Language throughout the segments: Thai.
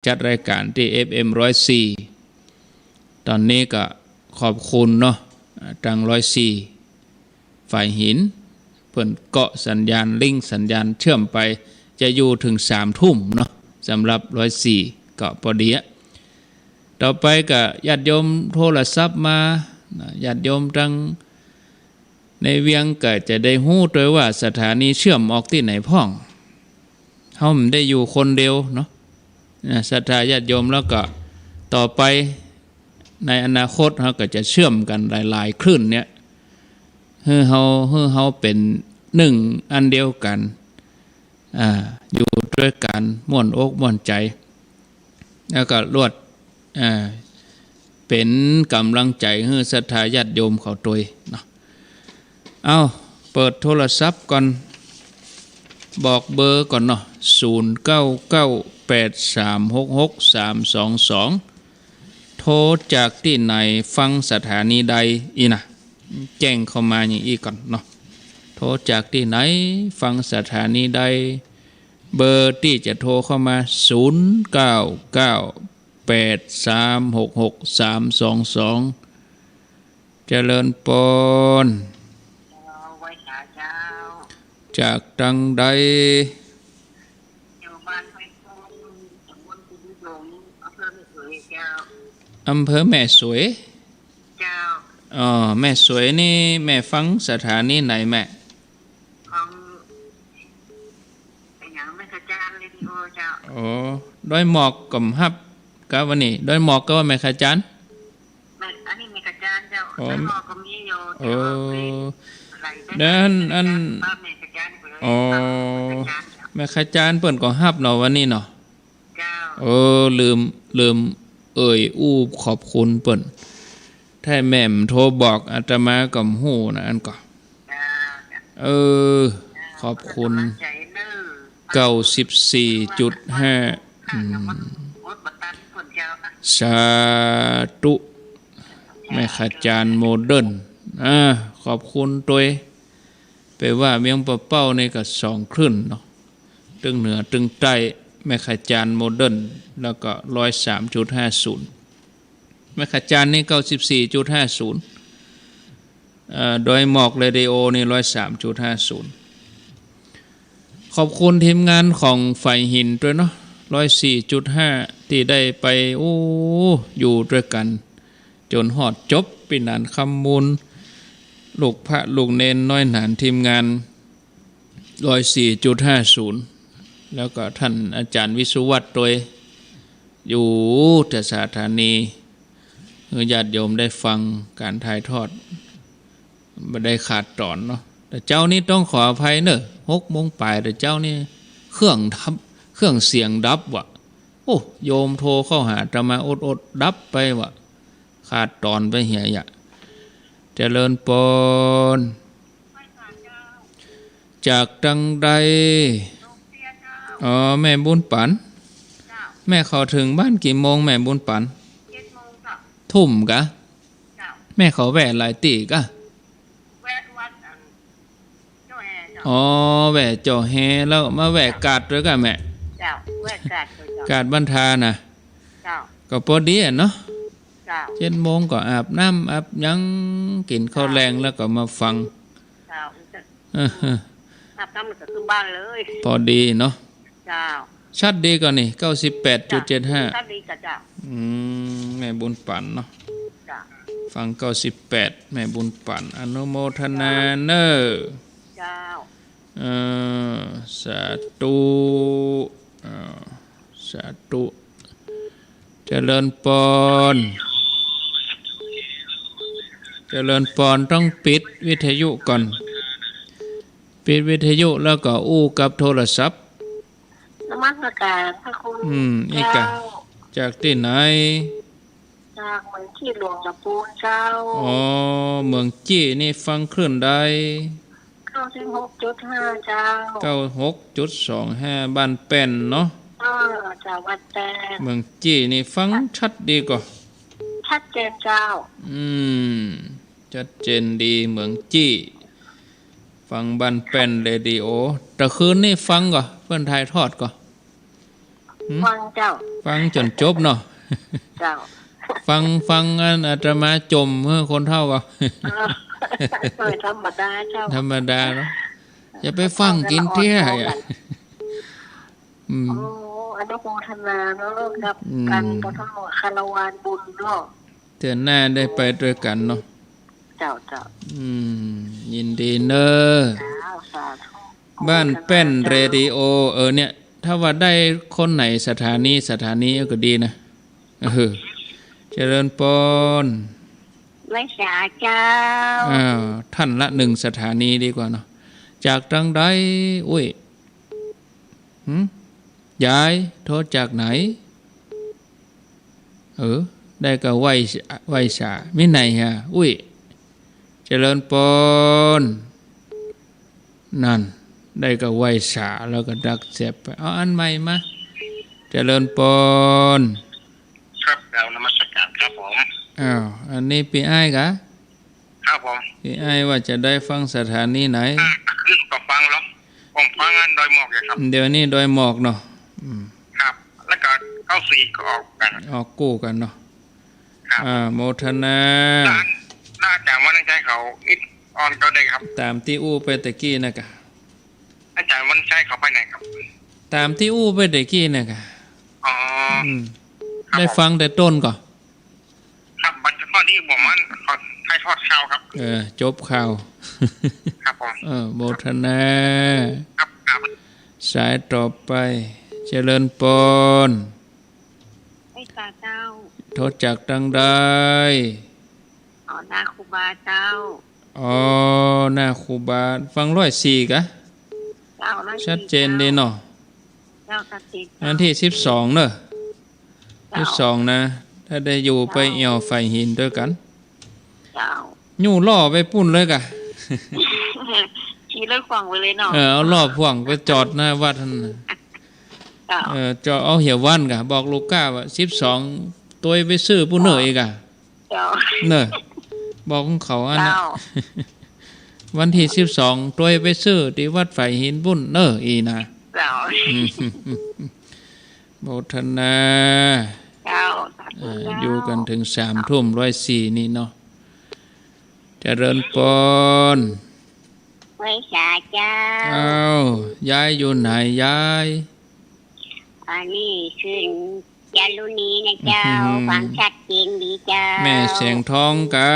จัดรายการที่ FM 104ตอนนี้ก็ขอบคุณเนาะทาง104ฝ่ายหินเพิ่นเกาะสัญญาณลิงก์สัญญาณเชื่อมไปจะอยู่ถึง3 ทุ่มเนาะสำหรับ104ก็พอดีต่อไปก็ญาติโยมโทรศัพท์มาญาติโยมทั้งในเวียงก็จะได้ฮู้ด้วยว่าสถานีเชื่อมออกที่ไหนพ้องเฮาไม่ได้อยู่คนเดียวเนาะศรัทธาญาติโยมแล้วก็ต่อไปในอนาคตเฮาก็จะเชื่อมกันหลายๆคลื่นเนี่ยให้เฮาเป็นหนึ่งอันเดียวกันอยู่ด้วยกันม่วนอกม่วนใจแล้วก็รวดเป็นกำลังใจให้ศรัทธาญาติโยมเขาตัวเนาะเอาเปิดโทรศัพท์ก่อนบอกเบอร์ก่อนเนาะ0998366322โทรจากที่ไหนฟังสถานีใดอีนะแจ้งเข้ามาอย่างอีกก่อนเนาะโทรจากที่ไหนฟังสถานีใดเบอร์ที่จะโทรเข้ามา0998366322เจริญปนจากตังใดอำเภอแม่สวยแม่สวยนี่แม่ฟังสถานีไหนแม่ของอย่างแม่ขจานเรดิโอเจ้าดอยหมอกกับฮับก็วันนี้ดอยหมอกก็ว่าแม่ขจานอันนี้แม่ขจานเจ้าดอยหมอกก็มีอยู่เดินอันแม่ขจานเปิ่นก็ฮับเนาะวันนี้เนาะลืมอู้ขอบคุณเปิ่นถ้าแม่มโทรบอกอาตมาก็ฮู้นะอันก็ขอบคุณ94.5สาธุแม่ขจานโมเดิร์นขอบคุณตัวไปว่าเมียงปะเป้าในก็2 คลื่นเนาะตึงเหนือตึงใต้แม่ขจานโมเดิร์นแล้วก็103.50แม่ขจานนี่94.50โดยหมอกเรดิโอนี่103.50ขอบคุณทีมงานของฝ่ายหินด้วยเนาะ104.5ที่ได้ไปอยู่ด้วยกันจนฮอดจบปีนานคำมูลลูกพระลูกเนนน้อยหนานทีมงาน104.50แล้วก็ท่านอาจารย์วิสุวัตรโดยอยู่แต่สถานีญาติโยมได้ฟังการถ่ายทอดไม่ได้ขาดตอนเนาะแต่เจ้านี่ต้องขออภัยเนอะ6 โมงปลายแต่เจ้านี่เครื่องเสียงดับวะโยมโทรเข้าหาจะมาอดดับไปวะขาดตอนไปเหียเจริญปนจากตังใดแม่บุญปันแม่เข้าถึงบ้านกี่โมงแม่บุญปันทุ่มกะแม่เขาแวะหลายตีกะแวะจ่อแฮแล้วมาแวะกาดด้วยกะแม่กาดบันทาน่ะก็พอดีเนาะ7 โมงก็อาบน้ำอาบยังกินข้าวแรงแล้วก็มาฟังอาบน้ำมันจะขึ้นบ้านเลยพอดีเนาะชัดดีกว่านี่98.75ชัดดีกะจ้ะแม่บุญปันเนาะฟัง98แม่บุญปันอนุโมทนาเนอสาธุสาธุเจริญปนต้องปิดวิทยุก่อนปิดวิทยุแล้วก็อู้กับโทรศัพท์นมัสการพระคุณอีกะจากที่ไหนจากเมืองจี้หลวงลำพูนเจ้าเมืองจี้นี่ฟังคลื่นใด96.5เจ้า96.25บ้านแป้นเนาะจากวัดแป้นเมืองจี้นี่ฟังชัดดีกว่าชัดเจนเจ้าชัดเจนดีเมืองจี้ฟังบ้านแป้นเรดิโอแต่คืนนี่ฟังก่อนเพื่อนถ่ายทอดก่อน ฟังเจ้า ฟังจนจบเนาะ เจ้า ฟังอันอาตมาจมเมื่อคนเท่าก็ โดยธรรมดาเจ้า ธรรมดาเนาะอย่าไปฟังกินเที่ยอ่ะอืม โอ้อนุโมทนาเนาะกับการปฐมคารวานบุญเนาะ เถื่อนหน้าได้ไปด้วยกันเนาะ เจ้าเจ้า ยินดีเนอะ สาธุ บ้านแป้นเรดิโอเนี่ยถ้าว่าได้คนไหนสถานีก็ดีนะเจริญปน ไว้สาเจ้า ท่านละ1สถานีดีกว่าเนาะจากทางใดอุ้ยยายโทรจากไหนได้ก็ไหวสาไม่ไหนฮะอุ้ยเจริญปนนั่นได้ก็ไหวสาแล้วก็ดักเจ็บไปเอาอันใหม่มาเจริญปน ครับเรานมัสการครับผม อันนี้พี่อ้ายกะ ครับผม พี่อ้ายว่าจะได้ฟังสถานีไหน ขึ้นก็ฟังแล้วผมฟังงานโดยหมอกเลยครับ เดี๋ยวนี้โดยหมอกเนาะ ครับ แล้วก็เข้าสี่ก็ออกกัน ออกกู้กันเนาะ ครับ โมทนา น่าจะวันนั้นใช้เขาอิดออนก็ได้ครับ ตามที่อู้ไปตะกี้นะกะ อาจารย์วันใช้เขาไปไหนครับ ตามที่อู้ไปตะกี้นะกะ อ๋อ ได้ฟังแต่ต้นก่อน ครับบัตรข้อที่ผมมันขอให้ทอดข้าวครับ จบข่าว ครับผม โมทนา ครับครับ สายต่อไปเจริญปน ไว้สาเจ้า โทษจากดังใด นาครูบาเจ้า หน้าครูบาฟัง104กะ เจ้าแล้ว ชัดเจนดีเนาะ เจ้าตัดสิน อันที่12เนอะ12นะถ้าได้อยู่ไปเอี่ยวไฟหินด้วยกัน เจ้า ยู่ล่อไปปุ้นเลยกะ ขี่เลิกขวางไว้เลยเนาะ เอาล่อพ่วงไปจอดหน้าวัดนั่นน่ะ เจ้า จอดเอาเหี่ยววันกะบอกลูกก้าว่า12ตัวไปซื้อปุ้นเนออีกะ เจ้า เนอะบอกของเขาอันน่ะ เจ้า วันที่12ตัวไปซื้อที่วัดไฟหินปุ้นเนออีนะ เจ้า โมทนา เจ้า อยู่กันถึง3 ทุ่ม104นี่เนาะเจริญปน ไว้สาเจ้า ยายอยู่ไหนยาย อันนี้คือจารุณีนะเจ้าฟังชัดเจนดีเจ้า แม่แสงทองกะ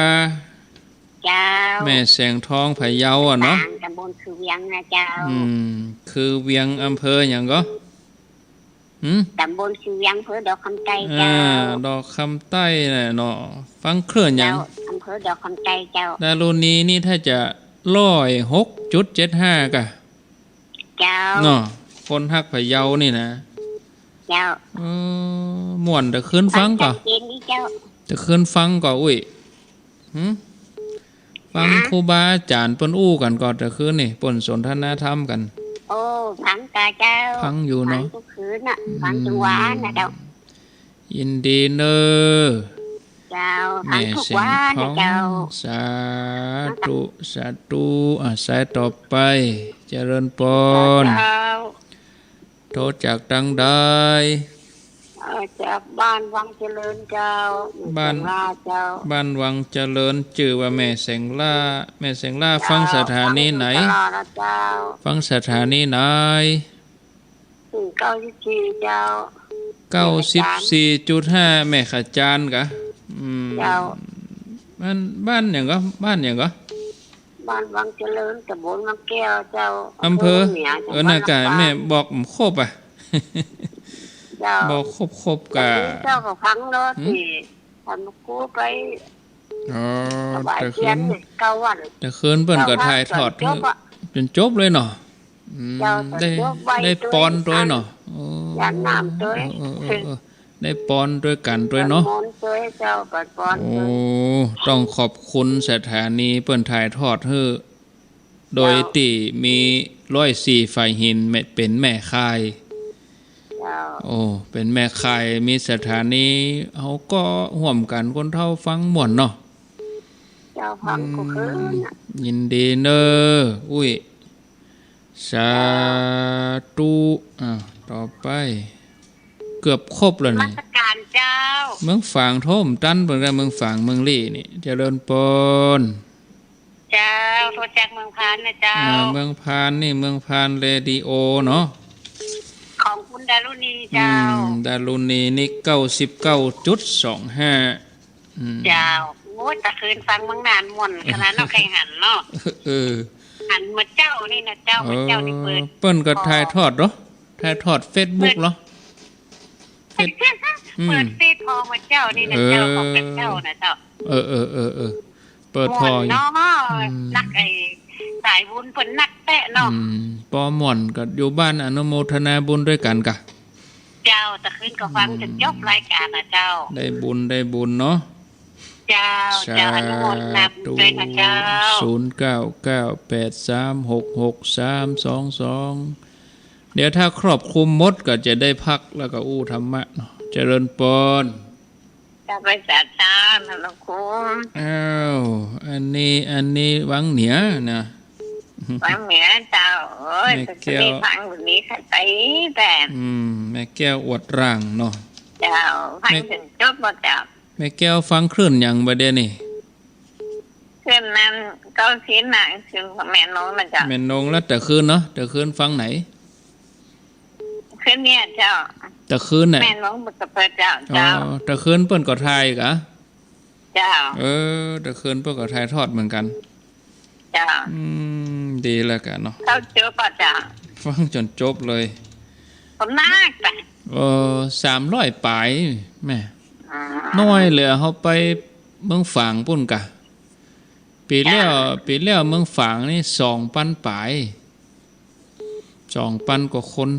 เจ้า แม่แสงทองพะเยาเนาะ ตำบลคือเวียงนะเจ้า คือเวียงอำเภออย่างก็ ตำบลคือเวียงอำเภอดอกคำไต้เจ้า ดอกคำใต้น่ะเนาะฟังเคลื่อนอย่าง อำเภอดอกคำไต้เจ้า ดารุณีนี่ถ้าจะ106.75กะ เจ้า เนาะคนฮักพะเยานี่นะ เจ้า ม่วนแต่คืนฟังก่อ ชัดเจนดีเจ้า แต่คืนฟังก่ออุ้ยฟังครูบาอาจารย์เปิ้นอู้กันก่อนแต่คืนนี่เปิ้นสนทนาธรรมกัน โอ้ฟังกาเจ้า ฟังอยู่เนาะ ฟังทุกคืนน่ะฟังจังหวะนะเจ้า ยินดีเนอ เจ้าฟั แม่ งทุก แสง วัน ทอ นะ ง เจ้า สาธุสาธุสายต่อไปเจริญปน เจ้า โทษจากดังใด จากบ้านวังเจริญเจ้า บ้าน ลาเจ้า บ้านวังเจริญชื่อว่าแม่แสงล่าแม่แสงล่าฟังสถานีไหน เจ้า ฟังสถานีไหน 94เจ้า 94.5แม่ขจานกะ เจ้า บ้านอย่างก็บ้านอย่างก็ บ้านวังเจริญตำบลวังแก้วเจ้า อำเภอ หนืจังหวัด น่ากะแม่บอกครบอ่ะ เจ้า บอกครบกะ เจ้าก็ฟังเนาะที่ท่านกูไปสบาย แต่ เที คื ยน น เก้าวัน แต่คืนเปิ้นก็ถ่ายทอด เจ้าว่า จนจบเลยเนาะได้ปอนด้วยเนาะ ยานน้ำด้วย ได้ปอนด้วยกันด้วยเนาะ มนต์ด้วยเจ้าปัดปอน โอ้ ด้วย ต้องขอบคุณสถานีเปิ้นถ่ายทอดให้โดยที่มี104ไฟหินเป็นแม่ค่าย เจ้า โอ้เป็นแม่ค่ายมีสถานีเฮาก็ร่วมกันคนเฒ่าฟังม่วนเนาะ เจ้าฟังกูคืนน่ะ ยินดีเนออุ้ยสาธุต่อไป เกือบครบแล้ว มา นี่ สการเจ้า เมืองฝางโท่มตันเบิ่งได้เมืองฝางเมืองลี่นี่เจริญปน เจ้าโทรจากเมืองพานนะเจ้า เมืองพานนี่เมืองพานเรดิโอเนาะ ของคุณดารุณีเจ้า ดารุณีนี่99.25เจ้าโอ้ยตะคืนฟังเมืองนานม่วนขนาดเราใครหันเนาะ เออ หันมาเจ้านี่นะเจ้ามาเจ้านี่เปิด เปิ้นก็ถ่ายทอดเหรอถ่ายทอด Facebook เหรอ เปิดเฟซพอมาเจ้านี่นะเจ้าของเป็นเจ้านะเจ้า เออเปิดพออยู่ เนาะนักไอ้สายบุญเพิ่นนักแตะเนาะ ปอม่อนก็อยู่บ้านอนุโมทนาบุญด้วยกันกะ เจ้าตะคืนก็ฟังจนจบรายการนะเจ้า ได้บุญเนาะ เจ้าเจ้าอนุโมทนาบุญด้วยนะเจ้า 0998366322เดี๋ยวถ้าครอบคลุมหมดก็จะได้พักแล้วก็อู้ธรรมะเนาะเจริญปน จะไปสาธารณะคุณ อ้าวอันนี้วังเหนือนะ ฟังเหนือเจ้าเอ้ยจะได้ฟังแบบนี้ค่ะไปแต่ แม่แก้วอวดร่างเนาะ เจ้าฟังจนจบหมดเจ้า แม่แก้วฟังคลื่นอย่างบ่ได้นี่ เพื่อนนั้นก็คิดหนักคือแม่น้องนะเจ้า แม่นงแล้วแต่คืนเนาะแต่คืนฟังไหน คืนเนี่ยเจ้า แต่คืนน่ะ แม่น้องบุตรเปิดเจ้า อ๋อ เจ้า แต่คืนเปิ้นก็ทายกะ เจ้า แต่คืนเปิ้นก็ทายทอดเหมือนกัน เจ้า ดีแล้วกันเนาะ เข้าเจอป่ะเจ้า ฟังจนจบเลย ผมนักแต่ 300ปลายแม่น้อยเหลือเฮาไปเมืองฝางปุ่นกะปีแล้วเมืองฝางนี่2,000ปลาย2,000กว่าคน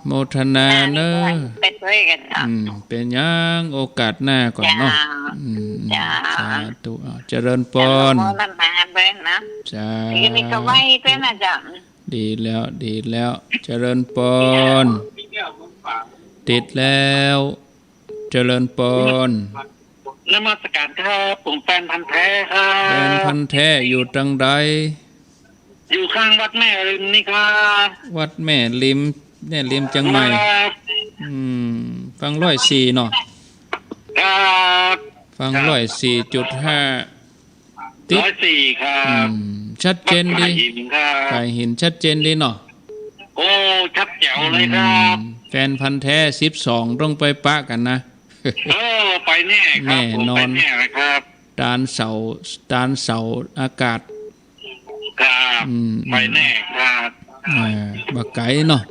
โมทนาเนอะ เป็นด้วยกันเจ้า เป็นยังโอกาสหน้าก่อนเนาะ จ้า สาธุเจริญปน โมทนาเป็นนะ จ้า ทีนี้ก็ไว้เป็นนะเจ้า ดีแล้วเจริญปนติดแล้วเจริญปน นมัสการครับผมแฟนพันธุ์แท้ครั แฟนพันธุ์แท้อยู่ตรงใด อยู่ข้างวัดแม่ริมนี่ครับ วัดแม่ริมเนี่ยริมจังใหม่ฟัง104เนาะ ครับ ฟัง104.5 ติด 104ครับ ชัดเจนดี หินครับ ไก่หินชัดเจนดีเนาะ โอ้ชัดแจ๋วเลยครับ แฟนพันธุ์แท้12ต้องไปปะกันนะ ไปแน่ครับ แน่นอน ผมไปแน่เลยครับ ตานเสาอากาศ ครับไปแน่ครับ บักไก่เนาะ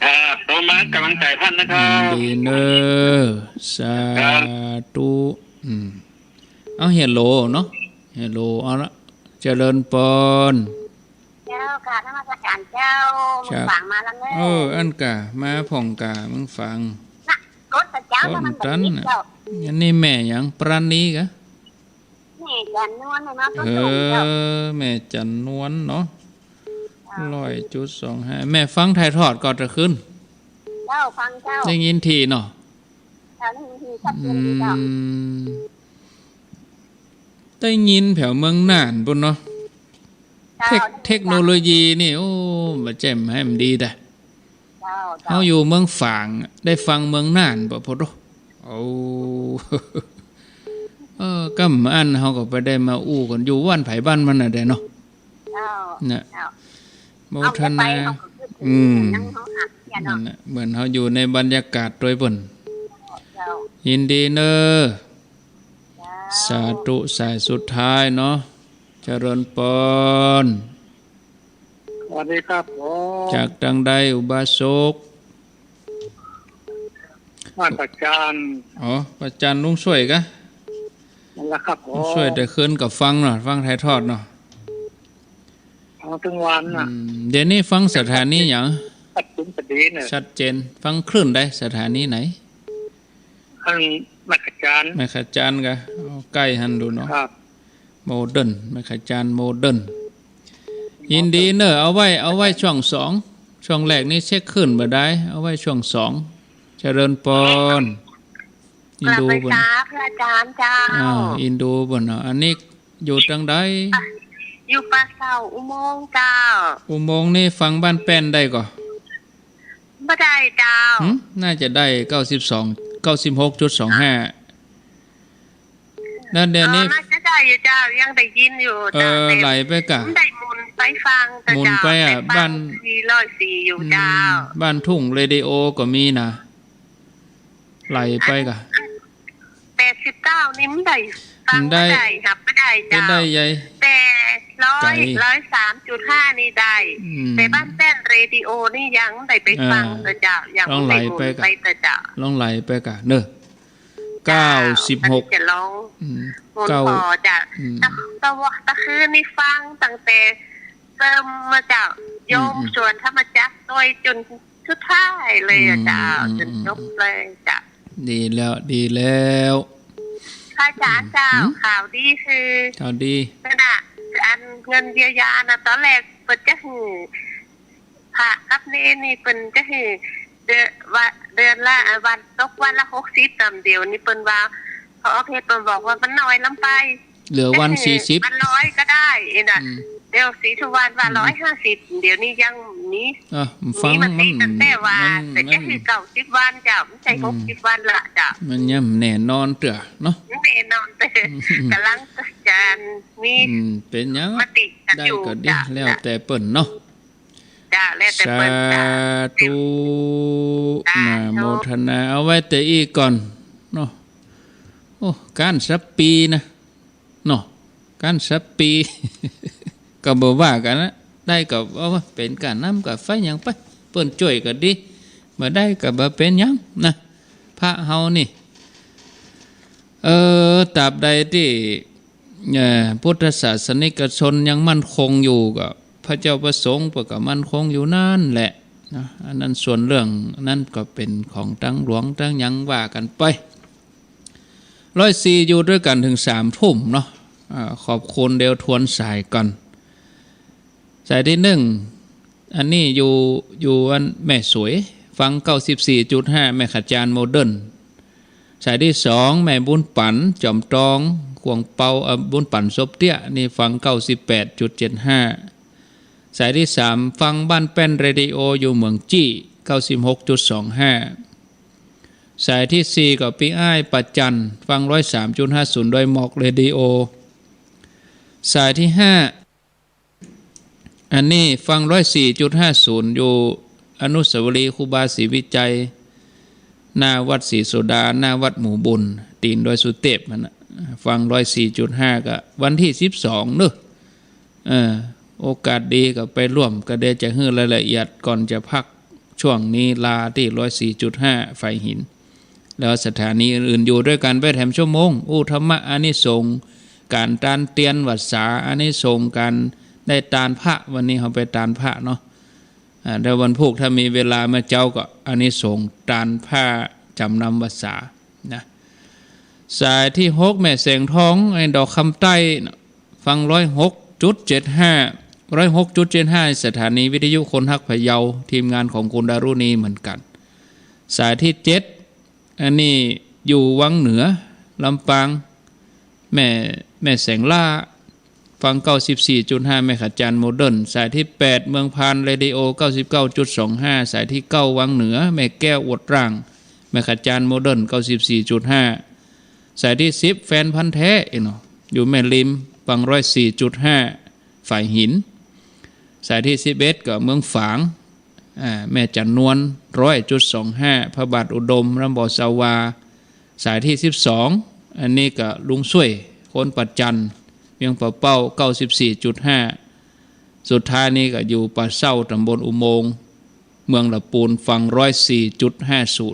ครับโตมากำลังใจท่านนะครับ ดีเนอสาธุเอาเฮลโลเนาะเฮลโลเอาละเจริญปน เจ้าค่ะนมัสการเจ้ามึงฝังมาแล้วเนอะ อันกะมาผ่องกะมึงฟัง รถเจ้ามันแบบนี้เจ้า อันนี้แม่หยังปราณีกะ แม่จันนวลเลยเนาะต้นเจ้า แม่จันนวลเนาะ100.25แม่ฟังถ่ายทอดก่อนจะขึ้น เจ้าฟังเจ้า ได้ยินทีเนาะ เจ้านี่ทีชัดเจนดีเจ้า ได้ยินแถวเมืองน่านปุ่นเนาะเทคโนโลยีนี่โอ้มาแจ่มให้มันดีแต่เฮาอยู่เมืองฝางได้ฟังเมืองน่านบ่พอดโอ้กำอันเฮาก็ไปได้มาอู้กันอยู่บ้านไผบ้านมันน่ะได้เนาะน่ะโมทนานั่นน่ะเหมือนเฮาอยู่ในบรรยากาศโดยเพิ่นยินดีเด้อสาธุสายสุดท้ายเนาะเจริญปน สวัสดีครับผม จากดังใดอุบาสก บ้านประจัน ประจันลุงช่วยกะ นั่นแหละครับผม ช่วยแต่คืนกับฟังเนาะฟังถ่ายทอดเนาะ ถึงวันน่ะ เดี๋ยวนี้ฟังสถานีหยัง ปัดจุ้มปดีเนี่ย ชัดเจนฟังคลื่นได้สถานีไหน ข้างมักจัน แม่ขจานกะใกล้หันดูเนาะ ครับ โมเดิร์นแม่ขจานโมเดิร์นยินดีเนอะเอาไว้ช่วง2ช่วงแรกนี่เช็คขึ้นบ่ได้เอาไว้ช่วง2เจริญปนอินดู ไป บ่น จ้าพระอาจารย์เจ้า อินดูบ่นอันนี้อยู่จังใด อยู่ปากเสาอุโมงค์เจ้า อุโมงค์นี่ฟังบ้านแป้นได้ก่อ บ ไม่ได้เจ้าน่าจะได้96.25แล้วเดี๋ยวนี้น่าจะได้อยู่เจ้ายังได้ยินอยู่ไหลไปกะได้หมุนไปฟังแต่เจ้าไปบ้าน404อยู่เจ้าบ้านทุ่งเรดิโอก็มีนะไหลไปกะ89นี่มันได้ฟังไม่ได้ครับไม่ได้เจ้าได้ใหญ่แต่103.5นี่ได้แต่บ้านแป้นเรดิโอนี่ยังได้ไปฟังแต่เจ้ายังไม่หมุนไปแต่เจ้าลองไหลไปกะเนอะ96จะลองหมุนต่อจ้ะตะคืนนี่ฟังตั้งแต่เริ่มมาจากโยมชวนธรรมจักรโดยจนสุดท้ายเลยเจ้าจนจบเลยจ้ะดีแล้วค่ะจ๋าเจ้าข่าวดีคือข่าวดีนั่นน่ะอันเงินเยียวยานะตอนแรกเปิดจะหือพระกับเนนี่เปิ่นจะหือเดือนละวันตกวันละ60ตามเดียวนี่เปิ่นว่าพอเพชรเปิ่นบอกว่ามันน้อยลำไปเหลือวัน40มัน100ก็ได้น่ะเดี๋ยวสีทุวันว่า150เดี๋ยวนี้ยังนี้ฟังมันตั้งแต่ว่าแต่จะคือ90วันจ้ะไม่ใช่60วันละจ้ะมันยังแน่นอนเด้อเนาะแน่นอนเด้อกำลังจะมีเป็นหยังมติกันอยู่จ้ะแล้วแต่เปิ้นเนาะจ้ะแล้วแต่เปิ้นจ้ะสาธุนะโมทนาเอาไว้แต่อีกก่อนเนาะโอ้การสับปีนะเนาะการสับปีก็บ่ว่ากันนะได้ก็ว่าเป็นการนำกับไฟหยังไปเปิ้นช่วยก็ดีบ่ได้ก็บ่เป็นหยังนะพระเฮานี่ตราบใดที่พุทธศาสนิกชนยังมั่นคงอยู่ก็พระเจ้าประสงค์ก็มั่นคงอยู่นั่นแหละนะอันนั้นส่วนเรื่องนั้นก็เป็นของทั้งหลวงทั้งหยังว่ากันไป104อยู่ด้วยกันถึง3 ทุ่มเนาะขอบคุณเดี๋ยวทวนสายก่อนสายที่1อันนี้อยู่อันแม่สวยฟัง 94.5 แม่ขจารโมเดิร์นสายที่2แม่บุญปันจอมตองขวงเปาบุญปันซบเตี้ยนี่ฟัง 98.75 สายที่3ฟังบ้านแป้นเรดิโออยู่เมืองจี้ 96.25 สายที่4ก็ปีอ้ายปัจจันฟัง 103.50 โดยหมอกเรดิโอสายที่5อันนี้ฟัง 104.50 อยู่อนุสาวรีย์ครูบาศรีวิจัยหน้าวัดศรีโสดาหน้าวัดหมู่บุญตีนดอยสุเทพมันฟัง 104.5 ก็วันที่12เนอะโอกาสดีก็ไปร่วมก็ได้จะให้รายละเอียดก่อนจะพักช่วงนี้ลาที่ 104.5 ไฟหินแล้วสถานีอื่นๆอยู่ด้วยกันไปแถมชั่วโมงธรรมะอานิสงส์การตานเตียนวัดสาอานิสงส์การได้ตานพระวันนี้เขาไปตานพระเนาะเดี๋ยววันพุธถ้ามีเวลามาเจ้าก็อานิสงส์ตานพระจำนำวัดสานะสายที่6แม่แสงทองไอ้ดอกคำใต้ฟัง 106.75 สถานีวิทยุคนฮักพะเยาทีมงานของคุณดารุณีเหมือนกันสายที่7อันนี้อยู่วังเหนือลำปางแม่แสงล่าฟัง 94.5 แม่ขจารโมเดิร์นสายที่8เมืองพานเรดิโอ 99.25 สายที่9วังเหนือแม่แก้วอดร่างแม่ขจารโมเดิร์น 94.5 สายที่10แฟนพันธุ์แท้เนาะอยู่แม่ริมฟัง 104.5 ฝ่ายหินสายที่11ก็เมืองฝางแม่จันนวล 100.25 พระบาทอุดมรำบ่อสาวาสายที่12อันนี้ก็ลุงช่วยคนปัจจันเมียงป่าเป้า 94.5 สุดท้ายนี้ก็อยู่ป่าเศร้าตำบลอุโมงค์เมืองละปูนฟัง 104.50